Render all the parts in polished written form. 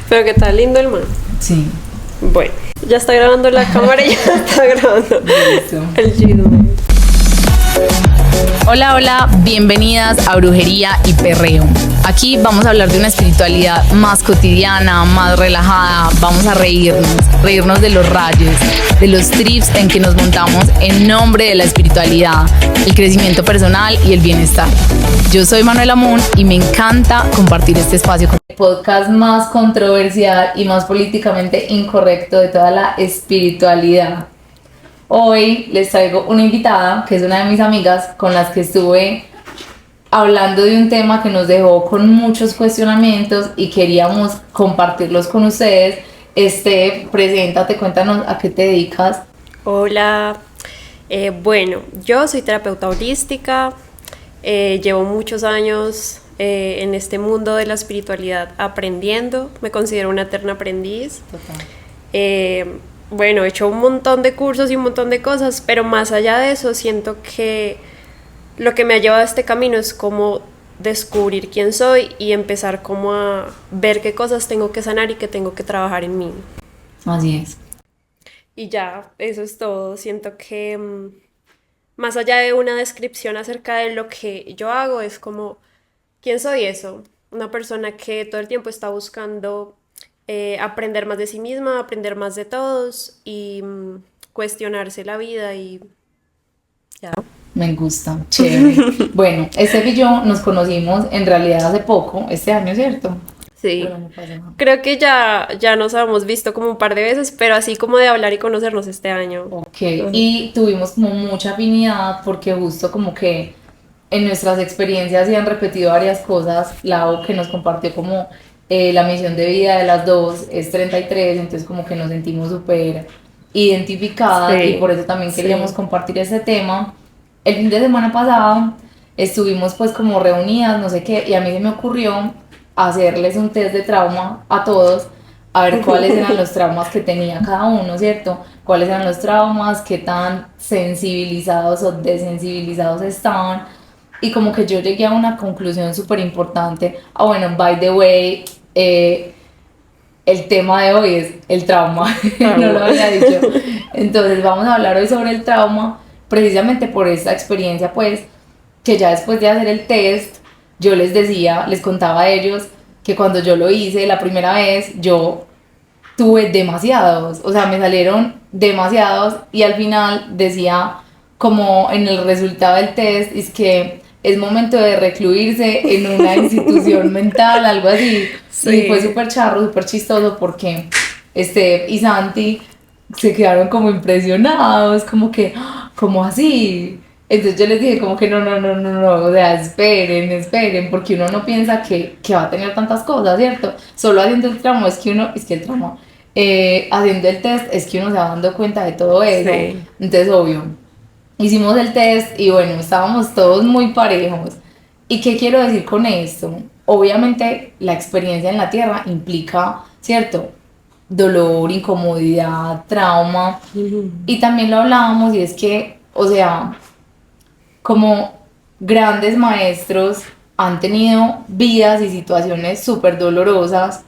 Pero que está lindo el man. Sí. Bueno, ya está grabando la cámara y ya está grabando Listo. el chisme. Hola, hola, bienvenidas a Brujería y Perreo. Aquí vamos a hablar de una espiritualidad más cotidiana, más relajada. Vamos a reírnos de los rayos, de los trips en que nos montamos en nombre de la espiritualidad, el crecimiento personal y el bienestar. Yo soy Manuela Moon y me encanta compartir este espacio con el podcast más controversial y más políticamente incorrecto de toda la espiritualidad. Hoy les traigo una invitada que es una de mis amigas con las que estuve hablando de un tema que nos dejó con muchos cuestionamientos y queríamos compartirlos con ustedes. Preséntate, cuéntanos a qué te dedicas. Hola, bueno, yo soy terapeuta holística, llevo muchos años en este mundo de la espiritualidad aprendiendo, me considero una eterna aprendiz. Total. Bueno, he hecho un montón de cursos y un montón de cosas, pero más allá de eso siento que lo que me ha llevado a este camino es como descubrir quién soy y empezar como a ver qué cosas tengo que sanar y que tengo que trabajar en mí. Así es. Y ya, eso es todo. Siento que más allá de una descripción acerca de lo que yo hago, es como, ¿quién soy eso? Una persona que todo el tiempo está buscando aprender más de sí misma, aprender más de todos y cuestionarse la vida y ya. Me gusta, chévere. Bueno, y yo nos conocimos en realidad hace poco, este año, ¿cierto? Sí, El año pasado. creo que ya nos habíamos visto como un par de veces, pero así como de hablar y conocernos este año. Ok, y tuvimos como mucha afinidad porque justo como que en nuestras experiencias se han repetido varias cosas. Lau que nos compartió como la misión de vida de las dos es 33, entonces como que nos sentimos súper identificadas, Sí, y por eso también queríamos sí. compartir este tema. El fin de semana pasado estuvimos pues como reunidas, no sé qué, y a mí se me ocurrió hacerles un test de trauma a todos, a ver cuáles eran los traumas que tenía cada uno, ¿cierto? Cuáles eran los traumas, qué tan sensibilizados o desensibilizados estaban. Y como que yo llegué a una conclusión súper importante. Ah, bueno, by the way, el tema de hoy es el trauma. No lo había dicho. Entonces vamos a hablar hoy sobre el trauma, precisamente por esta experiencia, pues, que ya después de hacer el test, yo les decía, les contaba a ellos que cuando yo lo hice la primera vez, yo tuve demasiados, o sea, me salieron demasiados, y al final decía, como en el resultado del test, es que es momento de recluirse en una institución mental, algo así. Sí. Y fue súper charro, súper chistoso porque y Santi se quedaron como impresionados, como que, ¡ah! ¿Cómo así? Entonces yo les dije como que no, o sea, esperen, porque uno no piensa que va a tener tantas cosas, ¿cierto? Solo haciendo el trauma haciendo el test es que uno se va dando cuenta de todo eso. Sí. Entonces, obvio, hicimos el test y bueno, estábamos todos muy parejos. ¿Y qué quiero decir con esto? Obviamente la experiencia en la Tierra implica, ¿cierto?, dolor, incomodidad, trauma. Y también lo hablábamos, y es que, o sea, como grandes maestros han tenido vidas y situaciones súper dolorosas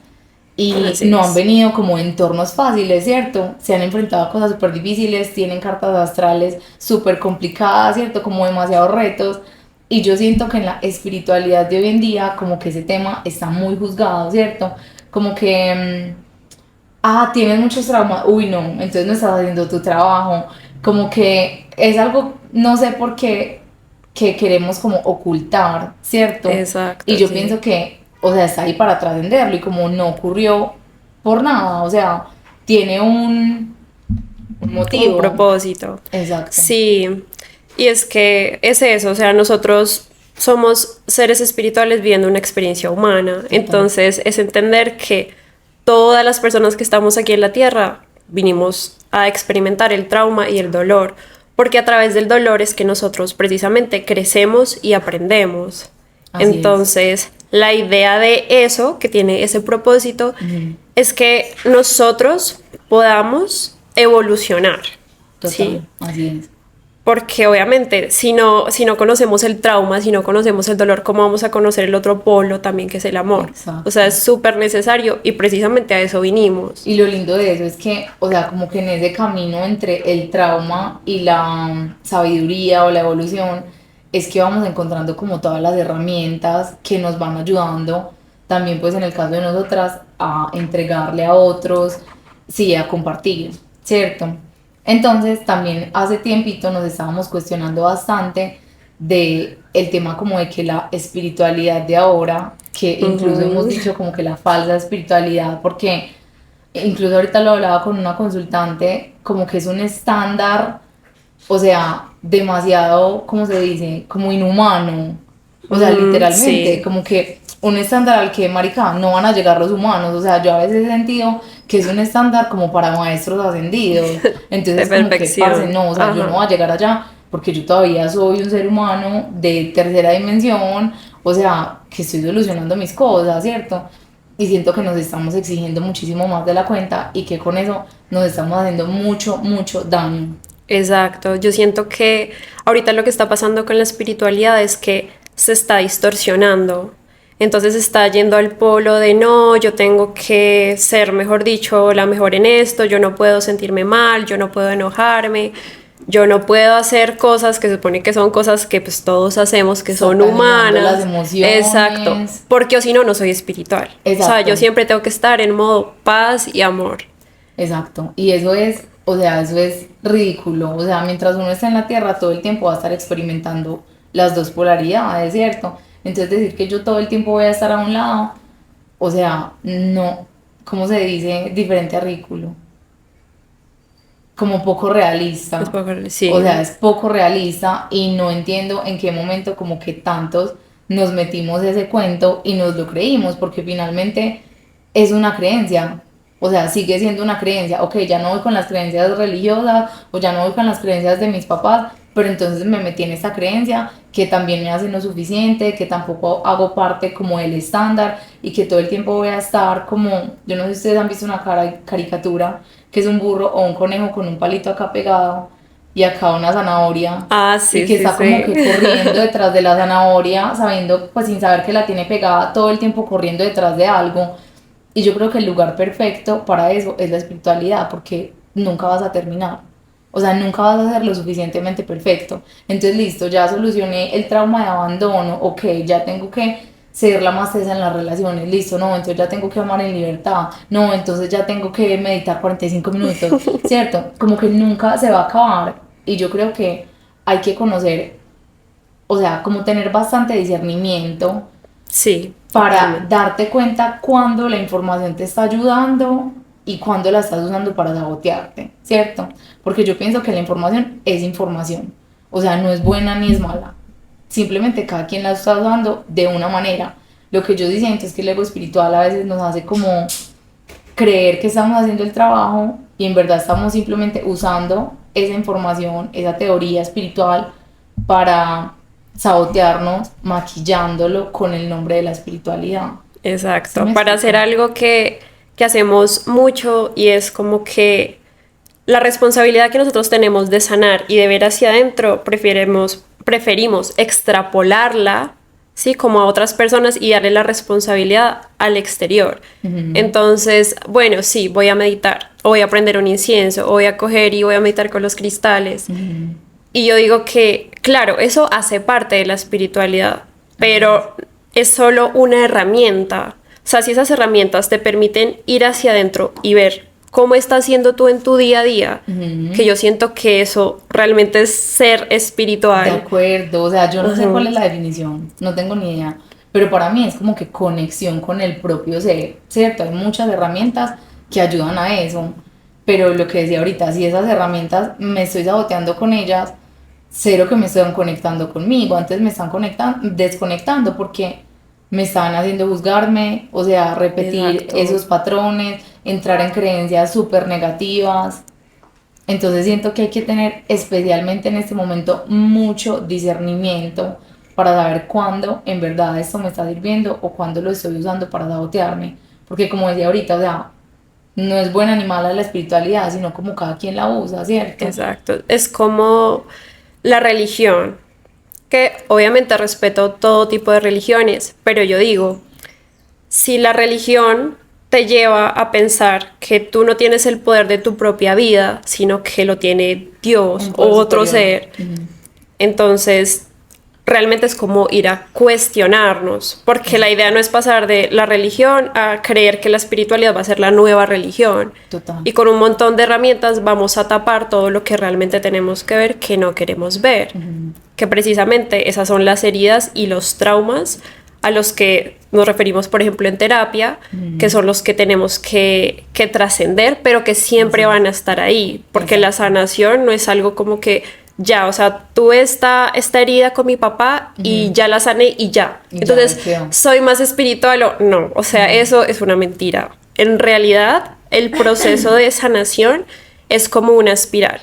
y Así no es. han venido como entornos fáciles, ¿cierto? Se han enfrentado a cosas súper difíciles, tienen cartas astrales súper complicadas, ¿cierto? Como demasiados retos. Y yo siento que en la espiritualidad de hoy en día como que ese tema está muy juzgado, ¿cierto? Como que, tienes muchos traumas, uy no, entonces no estás haciendo tu trabajo. Como que es algo, no sé por qué, que queremos como ocultar, ¿cierto? Exacto, Y yo sí. pienso que, o sea, está ahí para trascenderlo, y como no ocurrió por nada, o sea, tiene un motivo. Un propósito. Exacto. Sí, y es que es eso, o sea, nosotros somos seres espirituales viviendo una experiencia humana, entonces es entender que todas las personas que estamos aquí en la Tierra vinimos a experimentar el trauma y el dolor, porque a través del dolor es que nosotros precisamente crecemos y aprendemos. Así Entonces, la idea de eso, que tiene ese propósito, es que nosotros podamos evolucionar. Total, ¿sí? así es. Porque obviamente si no conocemos el trauma, si no conocemos el dolor, ¿cómo vamos a conocer el otro polo también que es el amor? Exacto. O sea, es súper necesario y precisamente a eso vinimos. Y lo lindo de eso es que, o sea, como que en ese camino entre el trauma y la sabiduría o la evolución, es que vamos encontrando como todas las herramientas que nos van ayudando, también pues en el caso de nosotras, a entregarle a otros, sí, a compartir, ¿cierto? Entonces también hace tiempito nos estábamos cuestionando bastante de el tema como de que la espiritualidad de ahora, que incluso hemos dicho como que la falsa espiritualidad, porque incluso ahorita lo hablaba con una consultante, como que es un estándar, o sea, demasiado, ¿cómo se dice? Como inhumano, o sea, literalmente, Sí, como que un estándar al que, marica, no van a llegar los humanos, o sea, yo a veces he sentido que es un estándar como para maestros ascendidos, de entonces como que, parce, perfección. no, o sea, yo no Ajá. voy a llegar allá porque yo todavía soy un ser humano de tercera dimensión, o sea, que estoy solucionando mis cosas, ¿cierto? Y siento que nos estamos exigiendo muchísimo más de la cuenta y que con eso nos estamos haciendo mucho, mucho daño. Exacto, yo siento que ahorita lo que está pasando con la espiritualidad es que se está distorsionando. Entonces está yendo al polo de no, yo tengo que ser, mejor dicho, la mejor en esto, yo no puedo sentirme mal, yo no puedo enojarme, yo no puedo hacer cosas que se supone que son cosas que pues todos hacemos, que son Satanizando las humanas. Exacto, emociones. porque o si no, no soy espiritual. O sea, yo Exacto, siempre tengo que estar en modo paz y amor. exacto. Y eso es, o sea, eso es ridículo. O sea, mientras uno está en la Tierra, todo el tiempo va a estar experimentando las dos polaridades, ¿cierto? Entonces decir que yo todo el tiempo voy a estar a un lado, o sea, no, ¿cómo se dice? Diferente a ridículo. Como poco Es realista. poco- O Sí, sea, es poco realista y no entiendo en qué momento como que tantos nos metimos ese cuento y nos lo creímos, porque finalmente es una creencia. O sea, sigue siendo una creencia. Ok, ya no voy con las creencias religiosas o ya no voy con las creencias de mis papás, pero entonces me metí en esta creencia que también me hace no suficiente, que tampoco hago parte como del estándar y que todo el tiempo voy a estar como, yo no sé si ustedes han visto una caricatura que es un burro o un conejo con un palito acá pegado y acá una zanahoria ah, y sí, que sí, está como sí. que corriendo detrás de la zanahoria, sabiendo, pues sin saber que la tiene pegada, todo el tiempo corriendo detrás de algo. Y yo creo que el lugar perfecto para eso es la espiritualidad, porque nunca vas a terminar. O sea, nunca vas a ser lo suficientemente perfecto. Entonces, listo, ya solucioné el trauma de abandono, ok, ya tengo que ser la más tesa en las relaciones, listo, no, entonces ya tengo que amar en libertad, no, entonces ya tengo que meditar 45 minutos, ¿cierto? Como que nunca se va a acabar. Y yo creo que hay que conocer, o sea, como tener bastante discernimiento Sí, para totalmente. darte cuenta cuando la información te está ayudando y cuando la estás usando para sabotearte, ¿cierto? Porque yo pienso que la información es información, o sea, no es buena ni es mala, simplemente cada quien la está usando de una manera. Lo que yo siento es que el ego espiritual a veces nos hace como creer que estamos haciendo el trabajo y en verdad estamos simplemente usando esa información, esa teoría espiritual para sabotearnos, maquillándolo con el nombre de la espiritualidad. ¿Sí Exacto. me Para hacer explico? algo que hacemos mucho y es como que la responsabilidad que nosotros tenemos de sanar y de ver hacia adentro, preferimos extrapolarla, ¿sí? Como a otras personas y darle la responsabilidad al exterior. Ujú. Entonces, bueno, sí, voy a meditar, o voy a prender un incienso, o voy a coger y voy a meditar con los cristales. Ujú. Y yo digo que, claro, eso hace parte de la espiritualidad, Así es. pero es solo una herramienta. O sea, si esas herramientas te permiten ir hacia adentro y ver cómo estás haciendo tú en tu día a día, que Ujú. yo siento que eso realmente es ser De espiritual. acuerdo, o sea, yo no sé cuál Ujú. es la definición, no tengo ni idea, pero para mí es como que conexión con el propio ser, ¿cierto? Hay muchas herramientas que ayudan a eso, pero lo que decía ahorita, si esas herramientas me estoy saboteando con ellas, cero que me están conectando conmigo, antes me están desconectando porque me estaban haciendo juzgarme, o sea, repetir Exacto. esos patrones, entrar en creencias súper negativas. Entonces siento que hay que tener, especialmente en este momento, mucho discernimiento para saber cuándo en verdad esto me está sirviendo o cuándo lo estoy usando para sabotearme. Porque como decía ahorita, o sea, no es buena ni mala la espiritualidad, sino como cada quien la usa, ¿cierto? Exacto. Es como la religión, que obviamente respeto todo tipo de religiones, pero yo digo, si la religión te lleva a pensar que tú no tienes el poder de tu propia vida, sino que lo tiene Dios Un o poder otro superior. ser, entonces realmente es como ir a cuestionarnos, porque la idea no es pasar de la religión a creer que la espiritualidad va a ser la nueva religión. Total. Y con un montón de herramientas vamos a tapar todo lo que realmente tenemos que ver, que no queremos ver. Que precisamente esas son las heridas y los traumas a los que nos referimos, por ejemplo, en terapia, que son los que tenemos que trascender, pero que siempre van a estar ahí, porque la sanación no es algo como que ya, o sea, tuve esta herida con mi papá y ya la sané y ya. Y ya, Entonces, ahí quedó. soy más espiritual o no, o sea, eso es una mentira. En realidad, el proceso de sanación es como una espiral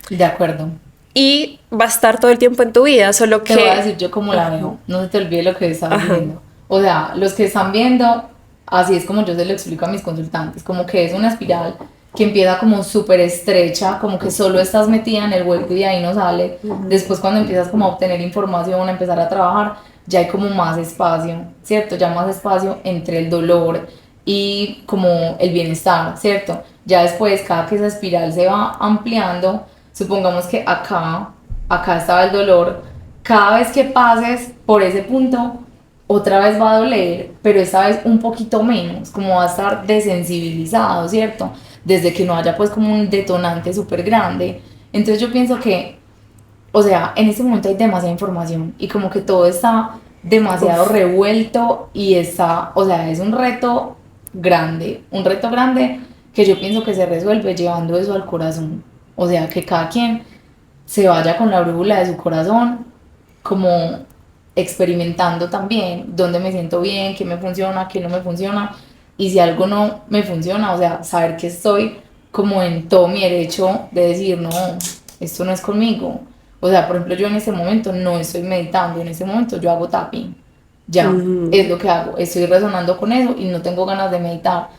De acuerdo. y va a estar todo el tiempo en tu vida, solo Te voy a que... decir yo cómo la veo, no se te olvide lo que estás Ajá. viendo. O sea, los que están viendo, así es como yo se lo explico a mis consultantes, como que es una espiral que empieza como súper estrecha, como que solo estás metida en el hueco y de ahí no sale. Después cuando empiezas como a obtener información, a empezar a trabajar, ya hay como más espacio, ¿cierto? Ya más espacio entre el dolor y como el bienestar, ¿cierto? Ya después, cada que esa espiral se va ampliando, supongamos que acá estaba el dolor, cada vez que pases por ese punto, otra vez va a doler, pero esta vez un poquito menos, como va a estar desensibilizado, ¿cierto? Desde que no haya pues como un detonante súper grande. Entonces yo pienso que, o sea, en este momento hay demasiada información y como que todo está demasiado Uf. revuelto y está, o sea, es un reto grande que yo pienso que se resuelve llevando eso al corazón. O sea, que cada quien se vaya con la brújula de su corazón, como experimentando también dónde me siento bien, qué me funciona, qué no me funciona, y si algo no me funciona, o sea, saber que estoy como en todo mi derecho de decir, no, esto no es conmigo. O sea, por ejemplo, yo en este momento no estoy meditando, en este momento yo hago tapping, ya, es lo que hago, estoy resonando con eso y no tengo ganas de meditar.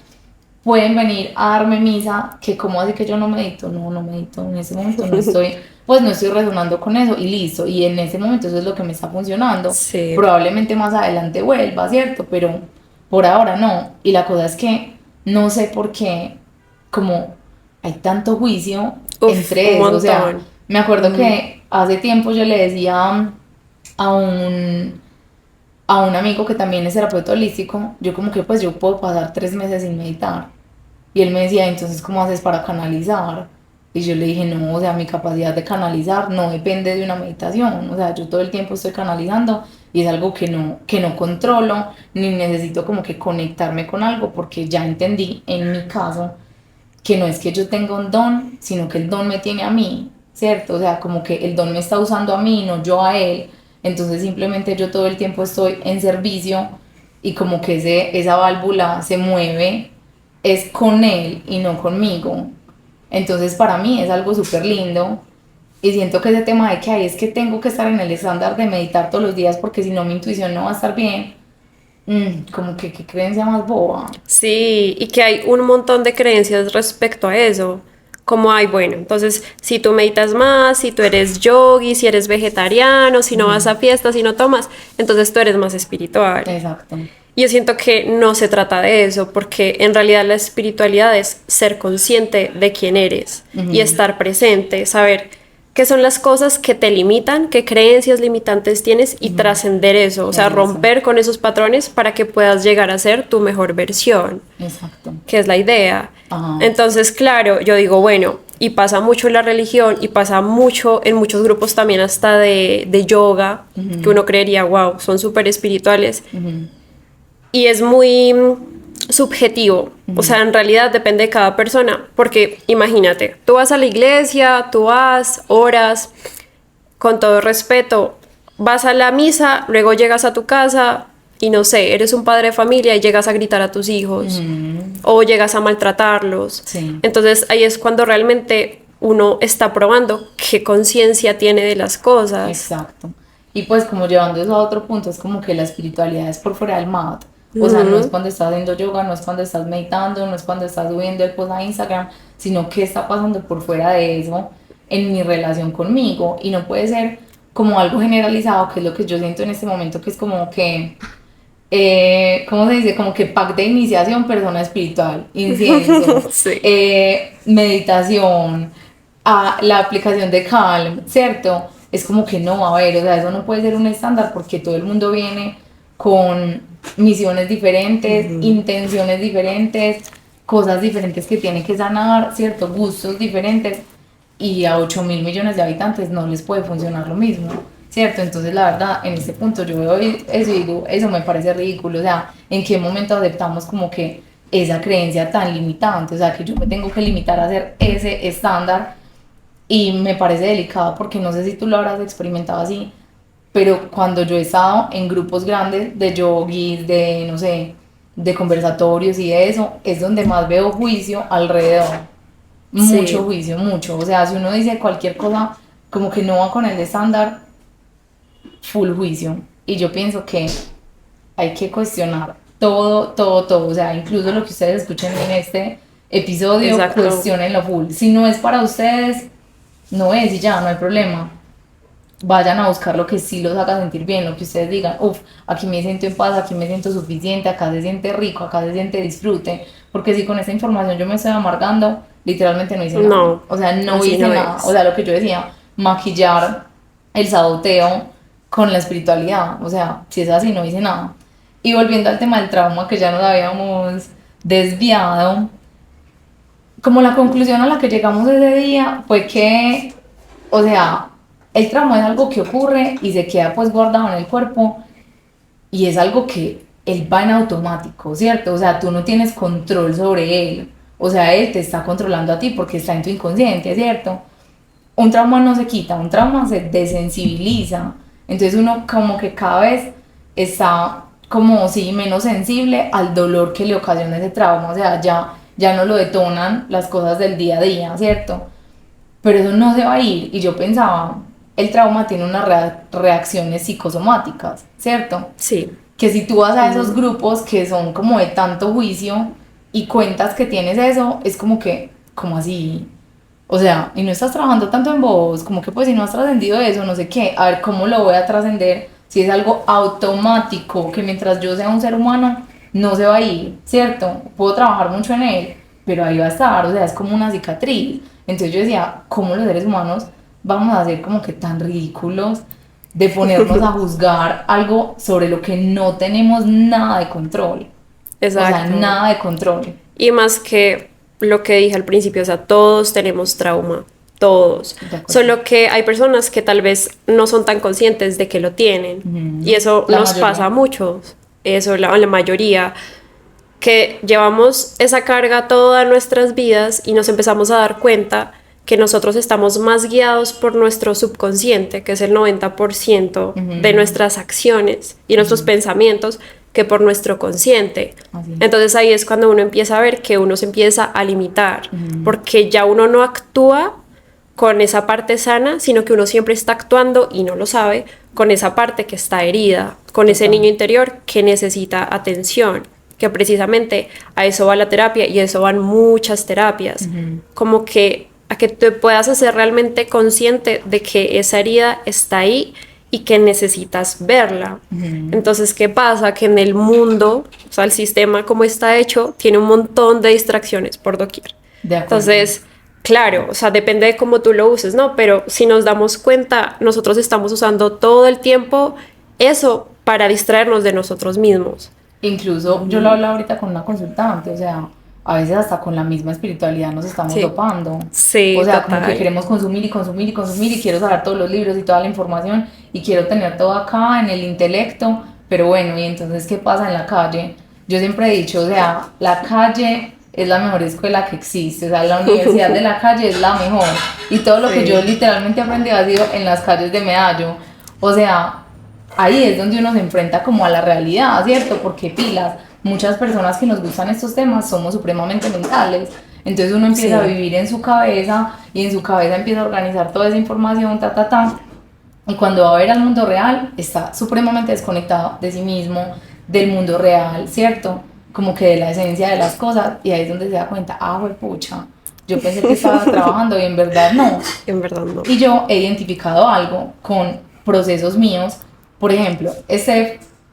Pueden venir a darme misa, que como así que yo no medito, no medito, en ese momento no estoy, pues no estoy resonando con eso y listo, y en ese momento eso es lo que me está funcionando. Sí. Probablemente más adelante vuelva, ¿cierto? Pero por ahora no, y la cosa es que no sé por qué, como hay tanto juicio Uf, entre un eso, o sea, montón. me acuerdo que hace tiempo yo le decía a un amigo que también es terapeuta holístico, yo como que pues yo puedo pasar 3 meses sin meditar. Y él me decía, entonces, ¿cómo haces para canalizar? Y yo le dije, no, o sea, mi capacidad de canalizar no depende de una meditación. O sea, yo todo el tiempo estoy canalizando y es algo que no controlo, ni necesito como que conectarme con algo, porque ya entendí en mi caso que no es que yo tenga un don, sino que el don me tiene a mí, ¿cierto? O sea, como que el don me está usando a mí, no yo a él. Entonces simplemente yo todo el tiempo estoy en servicio y como que esa válvula se mueve, es con él y no conmigo. Entonces para mí es algo súper lindo y siento que ese tema de que hay es que tengo que estar en el estándar de meditar todos los días porque si no mi intuición no va a estar bien, como que qué creencia más boba. Sí, y que hay un montón de creencias respecto a eso. Como hay, bueno, entonces si tú meditas más, si tú eres yogi, si eres vegetariano, si no vas a fiestas, si no tomas, entonces tú eres más espiritual. Exacto. Y yo siento que no se trata de eso, porque en realidad la espiritualidad es ser consciente de quién eres y estar presente, saber qué son las cosas que te limitan, qué creencias limitantes tienes y trascender eso, o sea, Eso. romper con esos patrones para que puedas llegar a ser tu mejor versión, Exacto. que es la idea. Ajá. Entonces, claro, yo digo, bueno, y pasa mucho en la religión y pasa mucho en muchos grupos también hasta de yoga, que uno creería, wow, son súper espirituales. Y es muy subjetivo, o sea, en realidad depende de cada persona, porque imagínate, tú vas a la iglesia, tú vas, oras, con todo respeto, vas a la misa, luego llegas a tu casa y no sé, eres un padre de familia y llegas a gritar a tus hijos o llegas a maltratarlos. Sí. Entonces ahí es cuando realmente uno está probando qué conciencia tiene de las cosas. Exacto. Y pues como llevando eso a otro punto, es como que la espiritualidad es por fuera del mat. O sea, no es cuando estás haciendo yoga, no es cuando estás meditando, no es cuando estás subiendo el post a Instagram, sino que está pasando por fuera de eso. en mi relación conmigo, y no puede ser como algo generalizado, que es lo que yo siento en este momento, que es como que, ¿cómo se dice? Como que pack de iniciación, persona espiritual, incienso, Sí. meditación, la aplicación de Calm, ¿cierto? Es como que no, a ver, o sea, eso no puede ser un estándar porque todo el mundo viene con misiones diferentes, intenciones diferentes, cosas diferentes que tienen que sanar, ¿cierto? Gustos diferentes, y a 8.000 millones de habitantes no les puede funcionar lo mismo, ¿cierto? Entonces, la verdad, en este punto yo veo eso y digo, eso me parece ridículo, o sea, ¿en qué momento aceptamos como que esa creencia tan limitante? O sea, que yo me tengo que limitar a hacer ese estándar, y me parece delicado porque no sé si tú lo habrás experimentado así, pero cuando yo he estado en grupos grandes de yogis, de, no sé, de conversatorios y de eso, es donde más veo juicio alrededor. Mucho Sí, juicio, mucho. O sea, si uno dice cualquier cosa como que no va con el estándar, full juicio. Y yo pienso que hay que cuestionar todo, todo, todo. O sea, incluso lo que ustedes escuchen en este episodio, exacto. cuestionenlo full. Si no es para ustedes, no es y ya, no hay problema. Vayan a buscar lo que sí los haga sentir bien, lo que ustedes digan, uff, aquí me siento en paz, aquí me siento suficiente, acá se siente rico, acá se siente disfrute, porque si con esta información yo me estoy amargando, literalmente no hice nada, No, o sea, no así hice no nada, o es. sea, lo que yo decía, maquillar el saboteo con la espiritualidad, o sea, si es así, no hice nada. Y volviendo al tema del trauma, que ya nos habíamos desviado, como la conclusión a la que llegamos ese día fue que, o sea, el trauma es algo que ocurre y se queda pues guardado en el cuerpo, y es algo que él va en automático, ¿cierto? O sea, tú no tienes control sobre él, o sea, él te está controlando a ti porque está en tu inconsciente, ¿cierto? Un trauma no se quita, un trauma se desensibiliza, entonces uno como que cada vez está como sí menos sensible al dolor que le ocasiona ese trauma, o sea, ya no lo detonan las cosas del día a día, ¿cierto? Pero eso no se va a ir. Y yo pensaba, el trauma tiene unas reacciones psicosomáticas, ¿cierto? Sí. Que si tú vas a esos grupos que son como de tanto juicio y cuentas que tienes eso, es como que, como así, o sea, y no estás trabajando tanto en vos, como que pues si no has trascendido eso, no sé qué, a ver cómo lo voy a trascender si es algo automático, que mientras yo sea un ser humano, no se va a ir, ¿cierto? Puedo trabajar mucho en él, pero ahí va a estar, o sea, es como una cicatriz. Entonces yo decía, ¿cómo los seres humanos vamos a ser como que tan ridículos de ponernos a juzgar algo sobre lo que no tenemos nada de control? O sea, Exacto. nada de control. Y más que lo que dije al principio, o sea, todos tenemos trauma, todos. De acuerdo. Solo que hay personas que tal vez no son tan conscientes de que lo tienen. Y eso La nos pasa mayoría. a muchos, eso la mayoría, que llevamos esa carga todas nuestras vidas y nos empezamos a dar cuenta que nosotros estamos más guiados por nuestro subconsciente, que es el 90% de nuestras acciones y nuestros pensamientos, que por nuestro consciente. Así. Entonces ahí es cuando uno empieza a ver que uno se empieza a limitar, porque ya uno no actúa con esa parte sana, sino que uno siempre está actuando y no lo sabe con esa parte que está herida, con ese Total. niño interior que necesita atención, que precisamente a eso va la terapia y a eso van muchas terapias, como que a que te puedas hacer realmente consciente de que esa herida está ahí y que necesitas verla. Entonces, ¿qué pasa? Que en el mundo, o sea, el sistema como está hecho, tiene un montón de distracciones por doquier. De acuerdo. Entonces, claro, o sea, depende de cómo tú lo uses, ¿no? Pero si nos damos cuenta, nosotros estamos usando todo el tiempo eso para distraernos de nosotros mismos. Incluso yo lo hablaba ahorita con una consultante, o sea, a veces hasta con la misma espiritualidad nos estamos Sí, dopando. O sí, sea, como que total. queremos consumir y consumir y consumir, y quiero saber todos los libros y toda la información y quiero tener todo acá en el intelecto, pero bueno, y entonces, ¿qué pasa en la calle? Yo siempre he dicho, o sea, la calle es la mejor escuela que existe, o sea, la universidad de la calle es la mejor, y todo lo que yo Sí, literalmente aprendí ha sido en las calles de Medallo. O sea, ahí es donde uno se enfrenta como a la realidad, ¿cierto? Porque pilas, muchas personas que nos gustan estos temas somos supremamente mentales. Entonces uno empieza a sí, vivir en su cabeza, y en su cabeza empieza a organizar toda esa información, ta, ta, ta. Y cuando va a ver al mundo real, está supremamente desconectado de sí mismo, del mundo real, ¿cierto? Como que de la esencia de las cosas, y ahí es donde se da cuenta, ah, pucha, yo pensé que estaba trabajando y en verdad no. En verdad no. Y yo he identificado algo con procesos míos. Por ejemplo,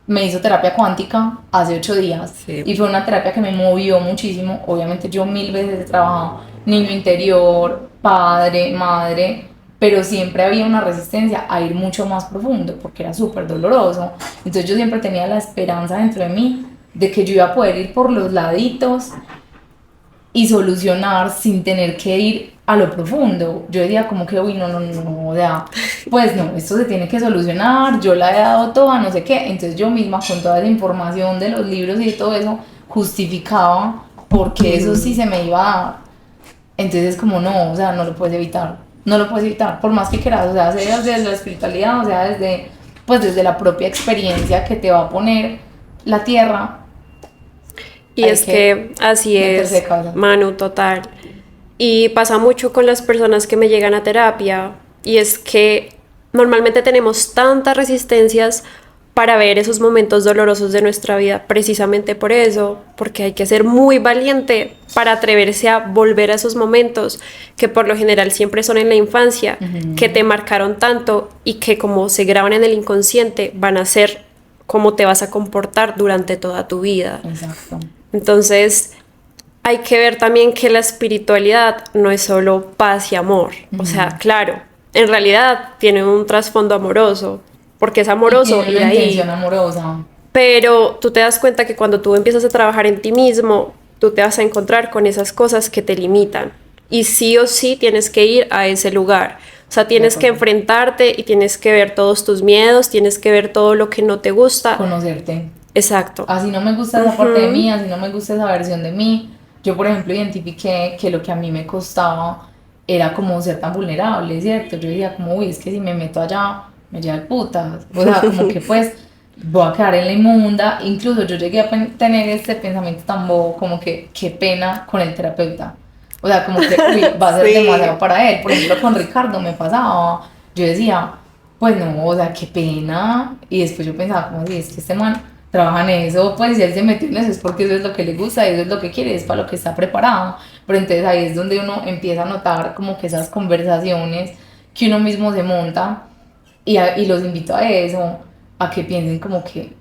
me hizo terapia cuántica hace 8 días Sí. y fue una terapia que me movió muchísimo. Obviamente yo 1000 veces he trabajado niño interior, padre, madre, pero siempre había una resistencia a ir mucho más profundo porque era súper doloroso. Entonces yo siempre tenía la esperanza dentro de mí de que yo iba a poder ir por los laditos y solucionar sin tener que ir a lo profundo. Yo decía como que, uy, no, o sea, pues no, esto se tiene que solucionar, yo la he dado toda, no sé qué. Entonces yo misma con toda esa información de los libros y de todo eso, justificaba porque eso sí se me iba a dar. Entonces como no, o sea, no lo puedes evitar, no lo puedes evitar, por más que quieras, o sea, sea desde la espiritualidad, o sea, desde la propia experiencia que te va a poner la tierra. Y Hay es que así meterse es, de cabeza. Manu, total. Y pasa mucho con las personas que me llegan a terapia, y es que normalmente tenemos tantas resistencias para ver esos momentos dolorosos de nuestra vida, precisamente por eso, porque hay que ser muy valiente para atreverse a volver a esos momentos que por lo general siempre son en la infancia, que te marcaron tanto y que como se graban en el inconsciente van a ser cómo te vas a comportar durante toda tu vida. Exacto. Entonces, hay que ver también que la espiritualidad no es solo paz y amor. O sea, claro, en realidad tiene un trasfondo amoroso, porque es amoroso Y ir tiene una ahí. intención amorosa. Pero tú te das cuenta que cuando tú empiezas a trabajar en ti mismo, tú te vas a encontrar con esas cosas que te limitan. Y sí o sí tienes que ir a ese lugar. O sea, tienes que enfrentarte y tienes que ver todos tus miedos, tienes que ver todo lo que no te gusta. Conocerte. Exacto. Así no me gusta esa parte de mí, así no me gusta esa versión de mí. Yo, por ejemplo, identifiqué que lo que a mí me costaba era como ser tan vulnerable, ¿cierto? Yo decía como, uy, es que si me meto allá, me lleva el putas. O sea, como que pues voy a quedar en la inmunda. Incluso yo llegué a tener este pensamiento tan bobo, como que qué pena con el terapeuta. O sea, como que uy, va a ser Sí. demasiado para él. Por ejemplo, con Ricardo me pasaba. Yo decía, pues no, o sea, qué pena. Y después yo pensaba, como si es que este man trabaja en eso, pues si él se metió en eso es porque eso es lo que le gusta, eso es lo que quiere, es para lo que está preparado. Pero entonces ahí es donde uno empieza a notar como que esas conversaciones que uno mismo se monta y los invito a eso, a que piensen como que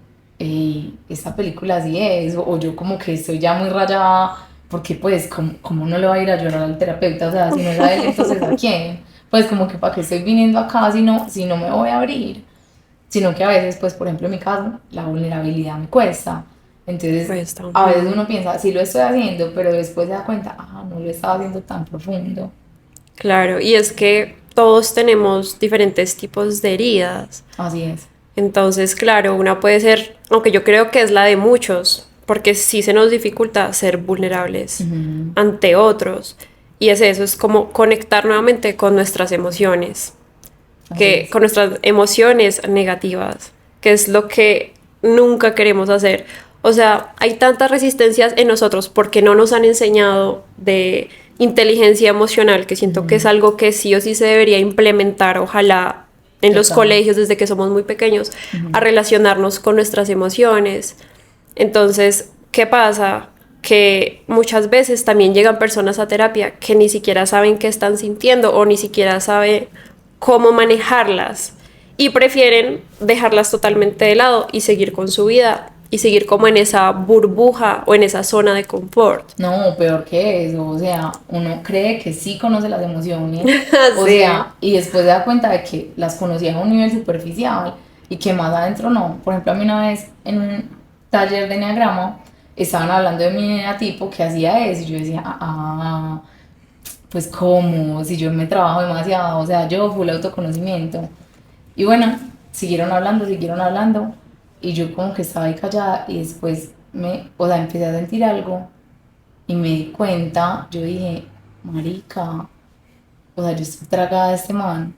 esta película así es, o yo como que estoy ya muy rayada, porque pues como no le va a ir a llorar al terapeuta, o sea, si no es a él, entonces ¿a quién? Pues como que para qué estoy viniendo acá si no me voy a abrir, sino que a veces, pues por ejemplo en mi caso, la vulnerabilidad me cuesta. Entonces, Cuesta. a veces uno piensa, sí lo estoy haciendo, pero después se da cuenta, no lo estaba haciendo tan profundo. Claro, y es que todos tenemos diferentes tipos de heridas. Así es. Entonces, claro, una puede ser, aunque yo creo que es la de muchos, porque sí se nos dificulta ser vulnerables ante otros. Y es eso, es como conectar nuevamente con nuestras emociones, con nuestras emociones negativas, que es lo que nunca queremos hacer. O sea, hay tantas resistencias en nosotros porque no nos han enseñado de inteligencia emocional, que siento que es algo que sí o sí se debería implementar, ojalá en los colegios desde que somos muy pequeños, a relacionarnos con nuestras emociones. Entonces, ¿qué pasa? Que muchas veces también llegan personas a terapia que ni siquiera saben qué están sintiendo o ni siquiera saben cómo manejarlas y prefieren dejarlas totalmente de lado y seguir con su vida y seguir como en esa burbuja o en esa zona de confort. No, peor que eso, o sea, uno cree que sí conoce las emociones, o Sí. sea, y después se da cuenta de que las conocía a un nivel superficial y que más adentro no. Por ejemplo, a mí una vez en un taller de enneagrama estaban hablando de mi tipo que hacía eso y yo decía, pues cómo, si yo me trabajo demasiado, o sea, yo full autoconocimiento. Y bueno, siguieron hablando y yo como que estaba ahí callada y después o sea, empecé a sentir algo y me di cuenta, yo dije, marica, o sea, yo estoy tragada de este man,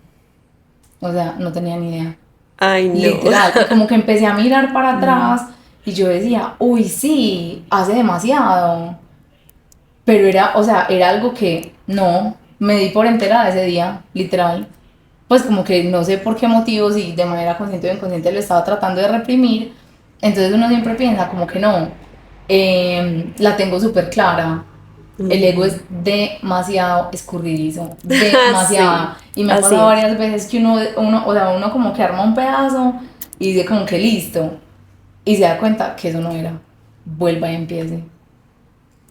o sea, no tenía ni idea. Ay, no. Literal, y como que empecé a mirar para atrás y yo decía, uy, sí, hace demasiado. Pero era, o sea, era algo que no, me di por enterada ese día, literal. Pues como que no sé por qué motivos y de manera consciente o inconsciente lo estaba tratando de reprimir. Entonces uno siempre piensa como que no, la tengo súper clara. El ego es demasiado escurridizo, demasiado. Sí, Y me ha así pasado es. varias veces que uno como que arma un pedazo y dice como que listo. Y se da cuenta que eso no era. Vuelva y empiece.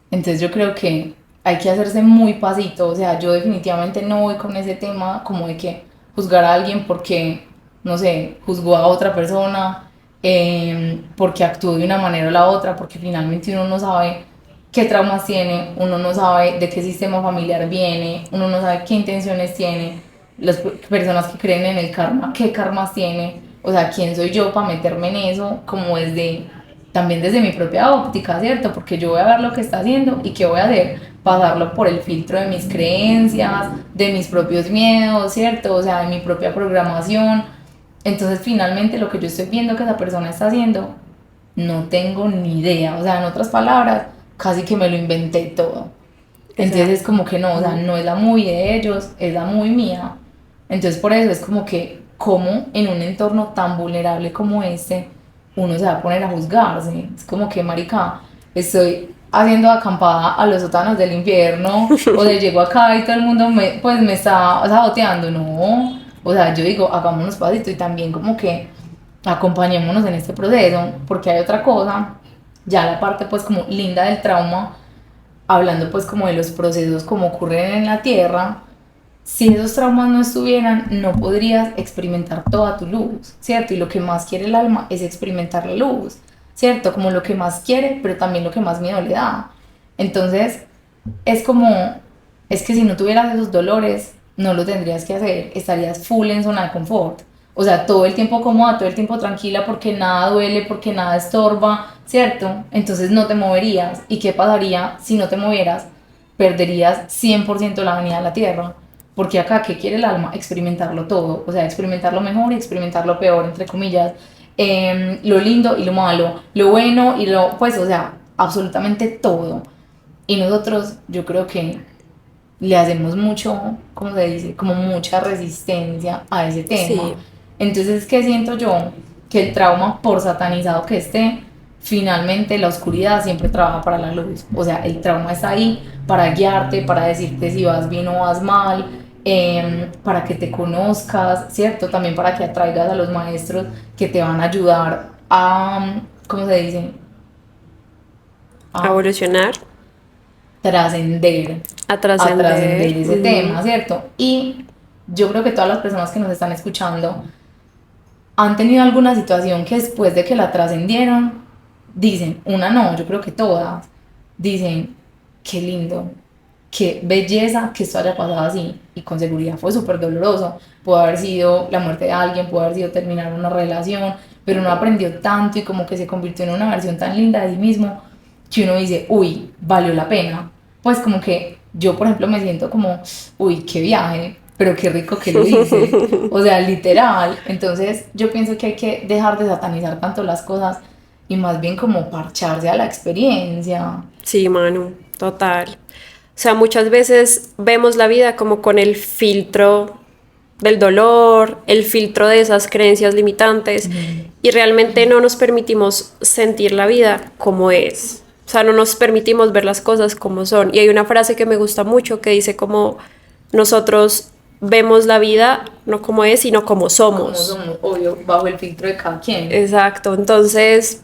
Entonces yo creo que hay que hacerse muy pasito. O sea, yo definitivamente no voy con ese tema como de que juzgar a alguien porque, no sé, juzgó a otra persona, porque actuó de una manera o la otra, porque finalmente uno no sabe qué traumas tiene, uno no sabe de qué sistema familiar viene, uno no sabe qué intenciones tiene, las personas que creen en el karma, qué karmas tiene, o sea, quién soy yo para meterme en eso, como también desde mi propia óptica, ¿cierto? Porque yo voy a ver lo que está haciendo y qué voy a hacer, pasarlo por el filtro de mis creencias, de mis propios miedos, ¿cierto? O sea, de mi propia programación. Entonces, finalmente, lo que yo estoy viendo que esa persona está haciendo, no tengo ni idea. O sea, en otras palabras, casi que me lo inventé todo. Entonces es Exacto. como que no, o sea, no es la movie de ellos, es la movie mía. Entonces por eso es como que, como en un entorno tan vulnerable como este, uno se va a poner a juzgarse. Es como que, marica, estoy haciendo acampada a los sótanos del infierno, o de llego acá y todo el mundo pues me está saboteando. No, o sea, yo digo, hagámonos pasito y también como que acompañémonos en este proceso, porque hay otra cosa, ya la parte pues como linda del trauma, hablando pues como de los procesos como ocurren en la Tierra. Si esos traumas no estuvieran, no podrías experimentar toda tu luz, ¿cierto? Y lo que más quiere el alma es experimentar la luz, ¿cierto? Como lo que más quiere, pero también lo que más miedo le da. Entonces, es como, es que si no tuvieras esos dolores, no lo tendrías que hacer, estarías full en zona de confort. O sea, todo el tiempo cómoda, todo el tiempo tranquila, porque nada duele, porque nada estorba, ¿cierto? Entonces no te moverías. ¿Y qué pasaría si no te movieras? Perderías 100% la venida a la tierra. Porque acá, ¿qué quiere el alma? Experimentarlo todo. O sea, experimentar lo mejor y experimentar lo peor, entre comillas. Lo lindo y lo malo. Lo bueno y lo, pues, o sea, absolutamente todo. Y nosotros, yo creo que le hacemos mucho, ¿cómo se dice? Como mucha resistencia a ese tema. Sí, Entonces, ¿qué siento yo? Que el trauma, por satanizado que esté, finalmente la oscuridad siempre trabaja para la luz. O sea, el trauma está ahí para guiarte, para decirte si vas bien o vas mal, para que te conozcas, ¿cierto? También para que atraigas a los maestros que te van a ayudar a, ¿cómo se dice? a A evolucionar, trascender, a a trascender. trascender ese tema, ¿cierto? Y yo creo que todas las personas que nos están escuchando han tenido alguna situación que después de que la trascendieron, dicen, una no, yo creo que todas, dicen, qué lindo, qué belleza que esto haya pasado así, y con seguridad fue súper doloroso, pudo haber sido la muerte de alguien, pudo haber sido terminar una relación, pero uno aprendió tanto y como que se convirtió en una versión tan linda de sí mismo, que uno dice, uy, valió la pena. Pues como que yo, por ejemplo, me siento como, uy, qué viaje, pero qué rico que lo hice. O sea, literal. Entonces yo pienso que hay que dejar de satanizar tanto las cosas y más bien como parcharse a la experiencia. Sí, Manu, total. O sea, muchas veces vemos la vida como con el filtro del dolor, el filtro de esas creencias limitantes y realmente no nos permitimos sentir la vida como es. O sea, no nos permitimos ver las cosas como son. Y hay una frase que me gusta mucho que dice como nosotros vemos la vida no como es, sino como Como somos. somos, obvio, bajo el filtro de cada quien. Exacto. Entonces,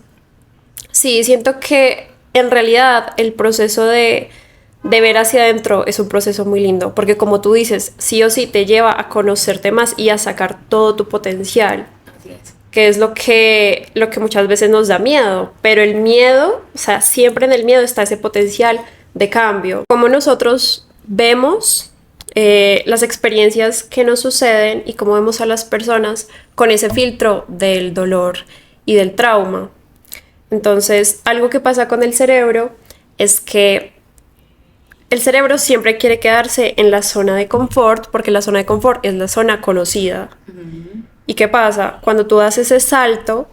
sí, siento que en realidad el proceso de ver hacia adentro es un proceso muy lindo, porque como tú dices, sí o sí te lleva a conocerte más y a sacar todo tu potencial, Así es. que es lo que muchas veces nos da miedo, pero el miedo, o sea, siempre en el miedo está ese potencial de cambio. Como nosotros vemos las experiencias que nos suceden y cómo vemos a las personas con ese filtro del dolor y del trauma. Entonces, algo que pasa con el cerebro es que el cerebro siempre quiere quedarse en la zona de confort porque la zona de confort es la zona conocida. ¿Y qué pasa? Cuando tú das ese salto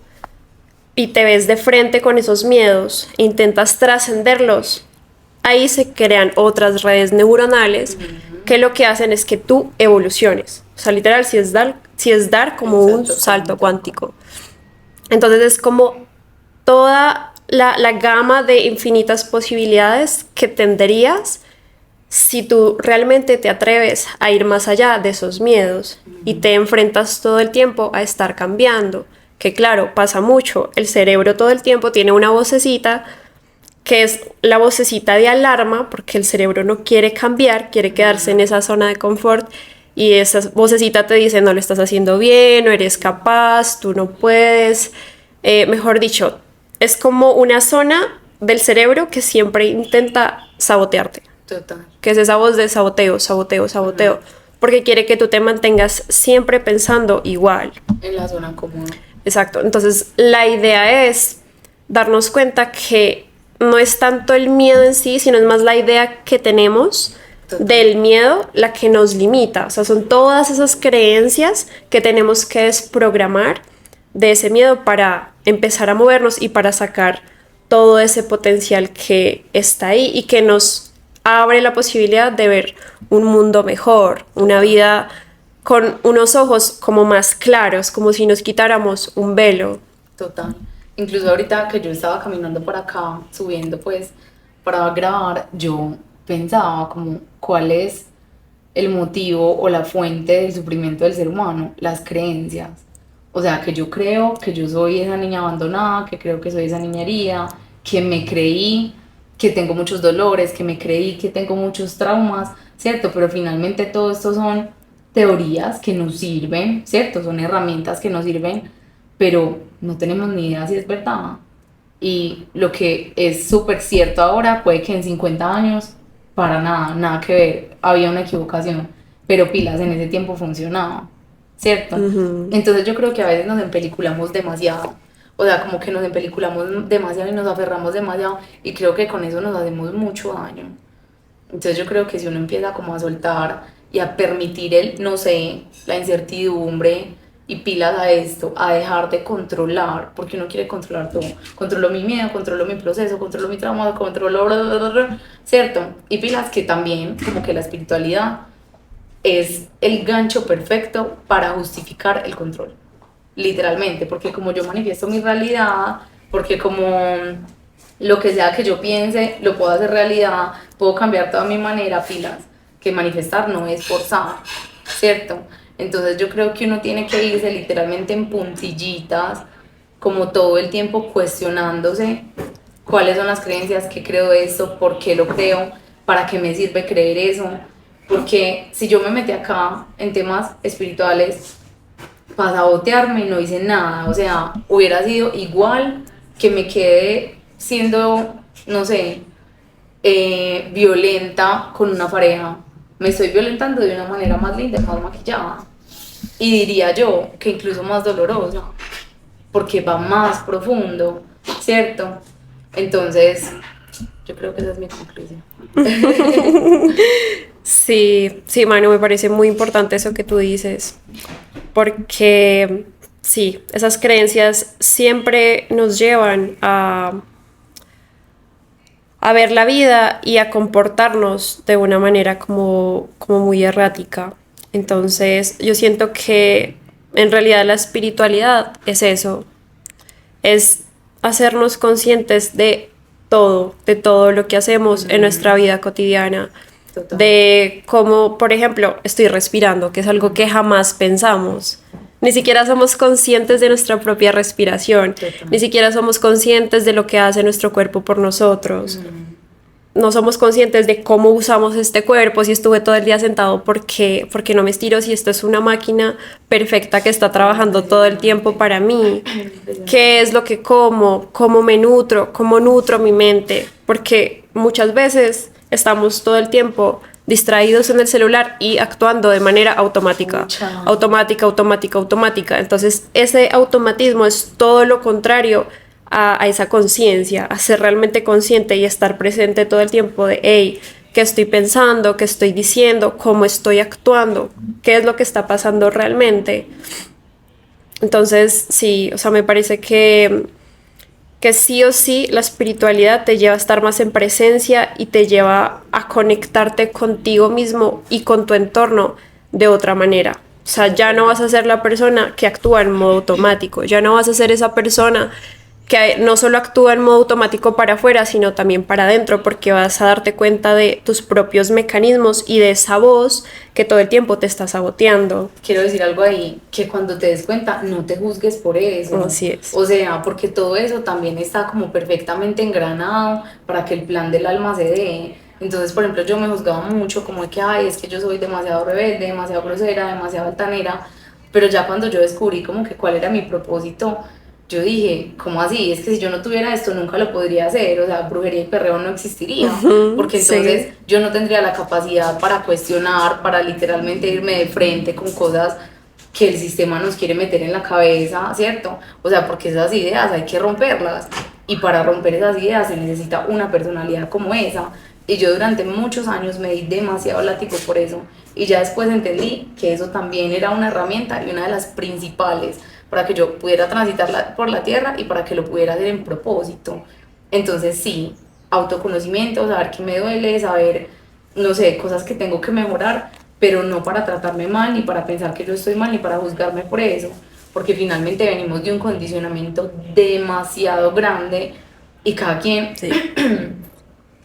y te ves de frente con esos miedos e intentas trascenderlos, ahí se crean otras redes neuronales que lo que hacen es que tú evoluciones. O sea, literal, si es dar como un salto cuántico. Entonces es como toda la gama de infinitas posibilidades que tendrías si tú realmente te atreves a ir más allá de esos miedos y te enfrentas todo el tiempo a estar cambiando. Que claro, pasa mucho. El cerebro todo el tiempo tiene una vocecita que es la vocecita de alarma, porque el cerebro no quiere cambiar, quiere quedarse en esa zona de confort, y esa vocecita te dice: no lo estás haciendo bien, no eres capaz, tú no puedes. Mejor dicho, es como una zona del cerebro que siempre intenta sabotearte. Total. Que es esa voz de saboteo, saboteo, saboteo, porque quiere que tú te mantengas siempre pensando igual. En la zona común. Exacto. Entonces, la idea es darnos cuenta que no es tanto el miedo en sí, sino es más la idea que tenemos del miedo la que nos limita. O sea, son todas esas creencias que tenemos que desprogramar de ese miedo para empezar a movernos y para sacar todo ese potencial que está ahí y que nos abre la posibilidad de ver un mundo mejor, una vida con unos ojos como más claros, como si nos quitáramos un velo. Total. Incluso ahorita que yo estaba caminando por acá, subiendo pues para grabar, yo pensaba como cuál es el motivo o la fuente del sufrimiento del ser humano, las creencias. O sea, que yo creo que yo soy esa niña abandonada, que creo que soy esa niña herida, que me creí que tengo muchos dolores, que me creí que tengo muchos traumas, ¿cierto? Pero finalmente todo esto son teorías que nos sirven, ¿cierto? Son herramientas que nos sirven, pero no tenemos ni idea si es verdad. Y lo que es súper cierto ahora, puede que en 50 años, para nada, nada que ver, había una equivocación, pero pilas, en ese tiempo funcionaba, ¿cierto? Entonces yo creo que a veces nos empeliculamos demasiado, o sea, como que nos empeliculamos demasiado y nos aferramos demasiado, y creo que con eso nos hacemos mucho daño. Entonces yo creo que si uno empieza como a soltar y a permitir el, no sé, la incertidumbre, y pilas a esto, a dejar de controlar, porque uno quiere controlar todo. Controlo mi miedo, controlo mi proceso, controlo mi trauma, controlo... Bla, bla, bla, bla, ¿cierto? Y pilas que también, como que la espiritualidad es el gancho perfecto para justificar el control. Literalmente, porque como yo manifiesto mi realidad, porque como lo que sea que yo piense, lo puedo hacer realidad, puedo cambiar toda mi manera, pilas, que manifestar no es forzar, ¿cierto? Entonces yo creo que uno tiene que irse literalmente en puntillitas, como todo el tiempo cuestionándose cuáles son las creencias, que creo esto, por qué lo creo, para qué me sirve creer eso. Porque si yo me metí acá en temas espirituales para sabotearme y no hice nada, o sea, hubiera sido igual que me quede siendo, no sé, violenta con una pareja. Me estoy violentando de una manera más linda, más maquillada. Y diría yo que incluso más dolorosa, porque va más profundo, ¿cierto? Entonces, yo creo que esa es mi conclusión. Sí, sí, Manu, me parece muy importante eso que tú dices, porque sí, esas creencias siempre nos llevan a ver la vida y a comportarnos de una manera como muy errática. Entonces, yo siento que en realidad la espiritualidad es eso, es hacernos conscientes de todo lo que hacemos en nuestra vida cotidiana. Total. De cómo, por ejemplo, estoy respirando, que es algo que jamás pensamos. Ni siquiera somos conscientes de nuestra propia respiración. Total. Ni siquiera somos conscientes de lo que hace nuestro cuerpo por nosotros. No somos conscientes de cómo usamos este cuerpo, si estuve todo el día sentado, porque no me estiro, si esto es una máquina perfecta que está trabajando todo el tiempo para mí. ¿Qué es lo que como? ¿Cómo me nutro? ¿Cómo nutro mi mente? Porque muchas veces estamos todo el tiempo distraídos en el celular y actuando de manera automática. Automática. Entonces, ese automatismo es todo lo contrario a esa conciencia, a ser realmente consciente y estar presente todo el tiempo de, hey, ¿qué estoy pensando? ¿Qué estoy diciendo? ¿Cómo estoy actuando? ¿Qué es lo que está pasando realmente? Entonces, sí, o sea, me parece que sí o sí la espiritualidad te lleva a estar más en presencia y te lleva a conectarte contigo mismo y con tu entorno de otra manera. O sea, ya no vas a ser la persona que actúa en modo automático, ya no vas a ser esa persona que no solo actúa en modo automático para afuera, sino también para adentro, porque vas a darte cuenta de tus propios mecanismos y de esa voz que todo el tiempo te está saboteando. Quiero decir algo ahí, que cuando te des cuenta, no te juzgues por eso. Así es. O sea, porque todo eso también está como perfectamente engranado para que el plan del alma se dé. Entonces, por ejemplo, yo me juzgaba mucho como de que, ay, es que yo soy demasiado rebelde, demasiado grosera, demasiado altanera, pero ya cuando yo descubrí como que cuál era mi propósito, yo dije, ¿cómo así? Es que si yo no tuviera esto nunca lo podría hacer, o sea, brujería y perreo no existiría, porque entonces Sí. yo no tendría la capacidad para cuestionar, para literalmente irme de frente con cosas que el sistema nos quiere meter en la cabeza, ¿cierto? O sea, porque esas ideas hay que romperlas, y para romper esas ideas se necesita una personalidad como esa, y yo durante muchos años me di demasiado látigo por eso, y ya después entendí que eso también era una herramienta y una de las principales para que yo pudiera transitar por la tierra y para que lo pudiera hacer en propósito. Entonces sí, autoconocimiento, saber qué me duele, saber, no sé, cosas que tengo que mejorar, pero no para tratarme mal, ni para pensar que yo estoy mal, ni para juzgarme por eso, porque finalmente venimos de un condicionamiento demasiado grande y cada quien Sí.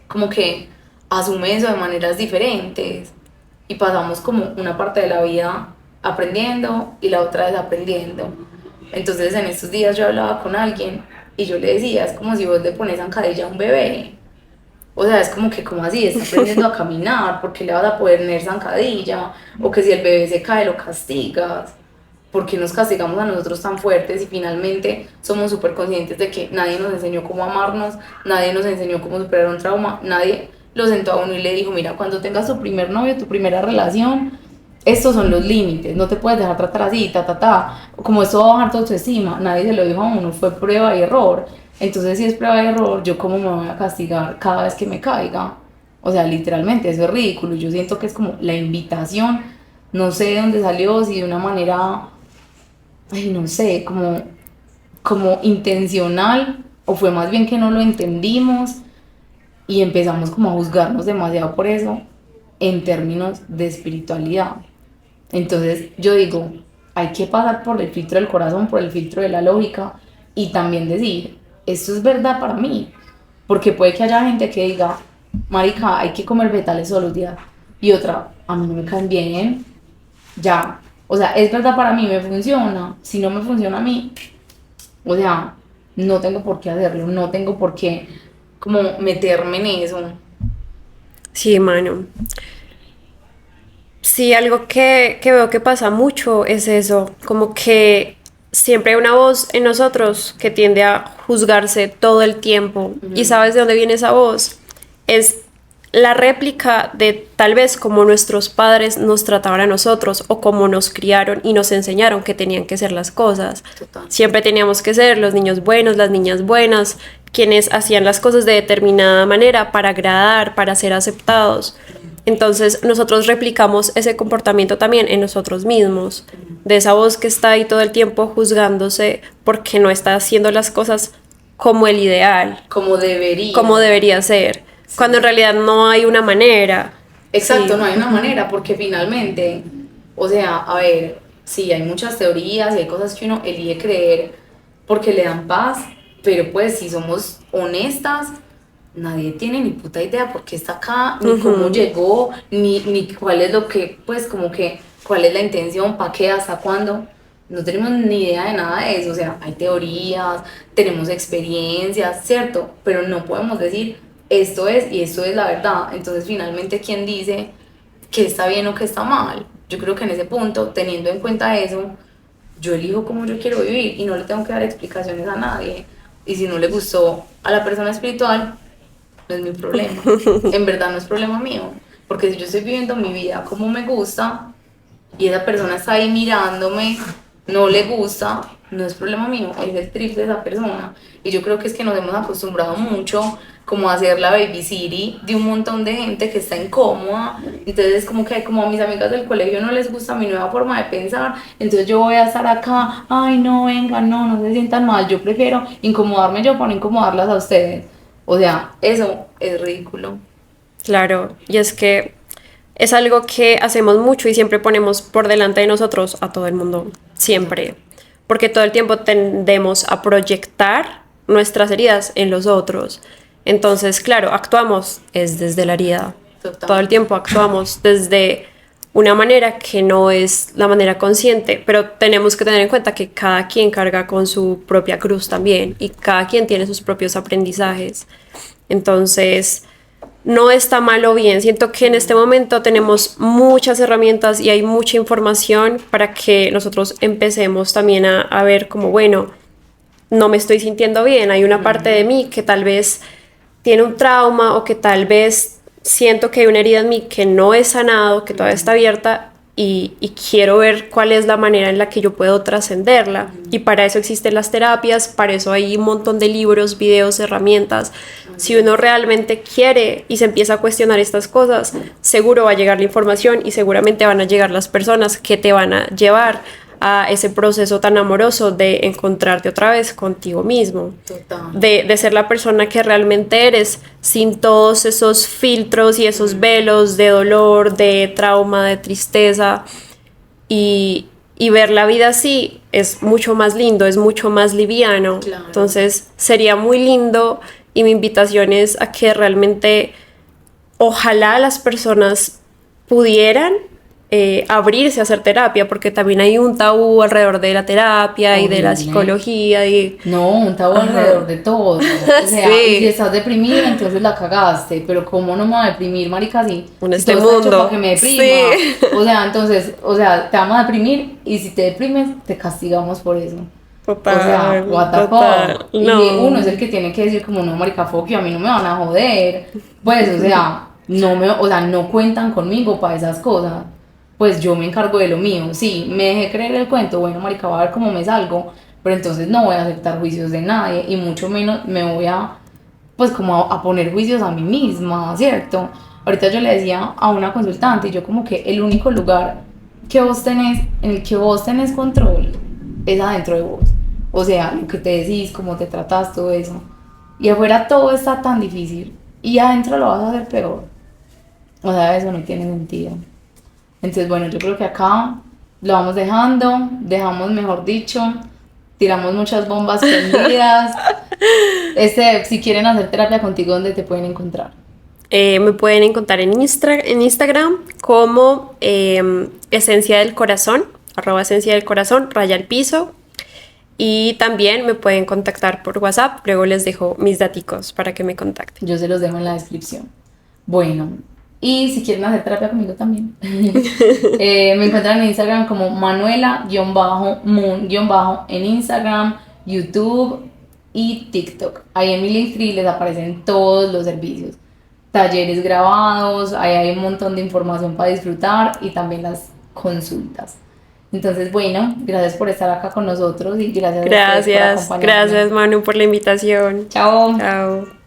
como que asume eso de maneras diferentes y pasamos como una parte de la vida aprendiendo y la otra desaprendiendo. Entonces en estos días yo hablaba con alguien y yo le decía, es como si vos le pones zancadilla a un bebé. O sea, es como que, como así, está aprendiendo a caminar, porque le vas a poner zancadilla, o que si el bebé se cae lo castigas. ¿Por qué nos castigamos a nosotros tan fuertes y finalmente somos súper conscientes de que nadie nos enseñó cómo amarnos, nadie nos enseñó cómo superar un trauma, nadie lo sentó a uno y le dijo, mira, cuando tengas tu primer novio, tu primera relación, estos son los límites, no te puedes dejar tratar así, como esto va a bajar tu autoestima, nadie se lo dijo a uno, fue prueba y error. Entonces si es prueba y error, ¿yo cómo me voy a castigar cada vez que me caiga? O sea, literalmente, eso es ridículo, yo siento que es como la invitación, no sé de dónde salió, si de una manera, ay, no sé, como intencional, o fue más bien que no lo entendimos y empezamos como a juzgarnos demasiado por eso en términos de espiritualidad. Entonces yo digo, hay que pasar por el filtro del corazón, por el filtro de la lógica y también decir, esto es verdad para mí, porque puede que haya gente que diga, marica, hay que comer vegetales todos los días, y otra, a mí no me caen bien, ya, o sea, es verdad para mí, me funciona, si no me funciona a mí, o sea, no tengo por qué hacerlo, no tengo por qué como meterme en eso. Sí, mano. Sí, algo que veo que pasa mucho es eso, como que siempre hay una voz en nosotros que tiende a juzgarse todo el tiempo. ¿Y sabes de dónde viene esa voz? Es la réplica de tal vez como nuestros padres nos trataban a nosotros o como nos criaron y nos enseñaron que tenían que ser las cosas. Total. Siempre teníamos que ser los niños buenos, las niñas buenas, quienes hacían las cosas de determinada manera para agradar, para ser aceptados. Entonces nosotros replicamos ese comportamiento también en nosotros mismos, de esa voz que está ahí todo el tiempo juzgándose porque no está haciendo las cosas como el ideal, como debería ser, cuando en realidad no hay una manera. Exacto, Sí. no hay una manera, porque finalmente, o sea, a ver, sí, hay muchas teorías y hay cosas que uno elige creer porque le dan paz, pero pues si somos honestas, nadie tiene ni puta idea por qué está acá, ni cómo llegó, ni cuál es lo que, pues como que, cuál es la intención, para qué, hasta cuándo. No tenemos ni idea de nada de eso, o sea, hay teorías, tenemos experiencias, ¿cierto? Pero no podemos decir esto es y esto es la verdad. Entonces, finalmente, ¿quién dice que está bien o que está mal? Yo creo que en ese punto, teniendo en cuenta eso, yo elijo cómo yo quiero vivir y no le tengo que dar explicaciones a nadie. Y si no le gustó a la persona espiritual, no es mi problema. En verdad no es problema mío, porque si yo estoy viviendo mi vida como me gusta y esa persona está ahí mirándome, no le gusta, no es problema mío, es el trip de esa persona. Y yo creo que es que nos hemos acostumbrado mucho como a hacer la baby city de un montón de gente que está incómoda. Entonces es como que como a mis amigas del colegio no les gusta mi nueva forma de pensar, entonces yo voy a estar acá, ay no, venga, no se sientan mal, yo prefiero incomodarme yo para no incomodarlas a ustedes. O sea, eso es ridículo. Claro, y es que es algo que hacemos mucho y siempre ponemos por delante de nosotros a todo el mundo, siempre, porque todo el tiempo tendemos a proyectar nuestras heridas en los otros. Entonces, claro, actuamos es desde la herida. Total. Todo el tiempo actuamos desde una manera que no es la manera consciente, pero tenemos que tener en cuenta que cada quien carga con su propia cruz también y cada quien tiene sus propios aprendizajes. Entonces, no está mal o bien. Siento que en este momento tenemos muchas herramientas y hay mucha información para que nosotros empecemos también a ver como, bueno, no me estoy sintiendo bien, hay una parte de mí que tal vez tiene un trauma o que tal vez siento que hay una herida en mí que no he sanado, que todavía está abierta y quiero ver cuál es la manera en la que yo puedo trascenderla. Y para eso existen las terapias, para eso hay un montón de libros, videos, herramientas. Si uno realmente quiere y se empieza a cuestionar estas cosas, seguro va a llegar la información y seguramente van a llegar las personas que te van a llevar a ese proceso tan amoroso de encontrarte otra vez contigo mismo, Total. de ser la persona que realmente eres, sin todos esos filtros y esos velos de dolor, de trauma, de tristeza, y ver la vida así es mucho más lindo, es mucho más liviano. Claro. Entonces sería muy lindo y mi invitación es a que realmente ojalá las personas pudieran abrirse a hacer terapia, porque también hay un tabú alrededor de la terapia y de la Horrible. psicología y No, un tabú alrededor de todo. O sea, Sí. y si estás deprimida, entonces la cagaste. Pero ¿cómo no me va a deprimir, marica? Si En si este todo está hecho mundo. para que me deprima. Sí. O sea, entonces, o sea, te vamos a deprimir y si te deprimes, te castigamos por eso. Total, O sea, what the total. fuck. Y No. uno es el que tiene que decir como, no, marica, fuck you, a mí no me van a joder. Pues, o sea, no cuentan conmigo para esas cosas. Pues yo me encargo de lo mío. Sí, me dejé creer el cuento, bueno, marica, voy a ver cómo me salgo, pero entonces no voy a aceptar juicios de nadie y mucho menos me voy a, pues como a poner juicios a mí misma, ¿cierto? Ahorita yo le decía a una consultante, y yo como que el único lugar que vos tenés, en el que vos tenés control, es adentro de vos. O sea, lo que te decís, cómo te tratás, todo eso. Y afuera todo está tan difícil y adentro lo vas a hacer peor. O sea, eso no tiene sentido. Entonces, bueno, yo creo que acá lo vamos dejamos, mejor dicho, tiramos muchas bombas prendidas. Si quieren hacer terapia contigo, ¿dónde te pueden encontrar? Me pueden encontrar en Instagram como Esencia del Corazón, @Esencia del Corazón, _piso. Y también me pueden contactar por WhatsApp, luego les dejo mis daticos para que me contacten. Yo se los dejo en la descripción. Bueno, y si quieren hacer terapia conmigo también, me encuentran en Instagram como Manuela-Moon- en Instagram, YouTube y TikTok. Ahí en mi Linktree les aparecen todos los servicios. Talleres grabados, ahí hay un montón de información para disfrutar y también las consultas. Entonces, bueno, gracias por estar acá con nosotros y gracias a ustedes por Gracias, acompañarme. gracias Manu por la invitación. Chao. Chao.